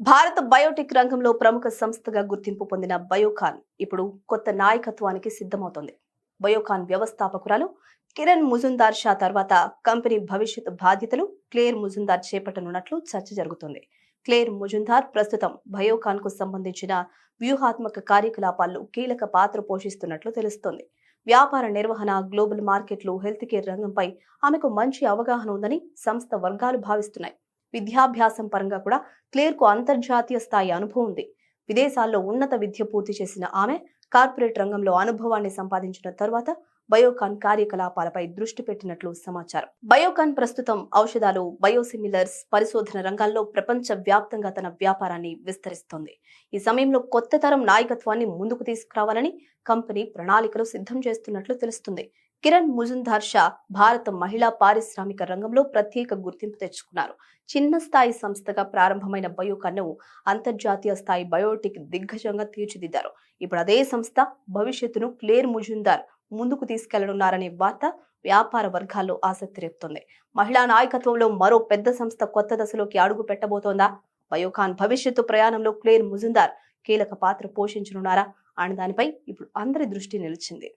భారత బయోటెక్ రంగంలో ప్రముఖ సంస్థగా గుర్తింపు పొందిన బయోకాన్ ఇప్పుడు కొత్త నాయకత్వానికి సిద్ధమవుతోంది. బయోకాన్ వ్యవస్థాపకురాలు కిరణ్ ముజుందార్ షా తర్వాత కంపెనీ భవిష్యత్ బాధ్యతలు క్లేర్ ముజుందార్ చేపట్టనున్నట్లు చర్చ జరుగుతోంది. క్లేర్ ముజుందార్ ప్రస్తుతం బయోకాన్ కు సంబంధించిన వ్యూహాత్మక కార్యకలాపాల్లో కీలక పాత్ర పోషిస్తున్నట్లు తెలుస్తోంది. వ్యాపార నిర్వహణ, గ్లోబల్ మార్కెట్లు, హెల్త్ కేర్ రంగంపై ఆమెకు మంచి అవగాహన ఉందని సంస్థ వర్గాలు భావిస్తున్నాయి. విద్యాభ్యాసం పరంగా కూడా క్లేర్ కు అంతర్జాతీయ స్థాయి అనుభవం ఉంది. విదేశాల్లో ఉన్నత విద్య పూర్తి చేసిన ఆమె కార్పొరేట్ రంగంలో అనుభవాన్ని సంపాదించిన తర్వాత బయోకాన్ కార్యకలాపాలపై దృష్టి పెట్టినట్లు సమాచారం. బయోకాన్ ప్రస్తుతం ఔషధాలు, బయోసిమిలర్స్ పరిశోధన రంగాల్లో ప్రపంచ వ్యాప్తంగా తన వ్యాపారాన్ని విస్తరిస్తోంది. ఈ సమయంలో కొత్త తరం నాయకత్వాన్ని ముందుకు తీసుకురావాలని కంపెనీ ప్రణాళికలు సిద్ధం చేస్తున్నట్లు తెలుస్తుంది. కిరణ్ ముజుందార్ షా భారత మహిళా పారిశ్రామిక రంగంలో ప్రత్యేక గుర్తింపు తెచ్చుకున్నారు. చిన్న స్థాయి సంస్థగా ప్రారంభమైన బయోకాన్ ను అంతర్జాతీయ స్థాయి బయోటెక్ దిగ్గజంగా తీర్చిదిద్దారు. ఇప్పుడు అదే సంస్థ భవిష్యత్తును క్లేర్ ముజుందార్ ముందుకు తీసుకెళ్లనున్నారనే వార్త వ్యాపార వర్గాల్లో ఆసక్తి రేపుతోంది. మహిళా నాయకత్వంలో మరో పెద్ద సంస్థ కొత్త దశలోకి అడుగు పెట్టబోతోందా? బయోకాన్ భవిష్యత్తు ప్రయాణంలో క్లేర్ ముజుందార్ కీలక పాత్ర పోషించనున్నారా అనే దానిపై ఇప్పుడు అందరి దృష్టి నిలిచింది.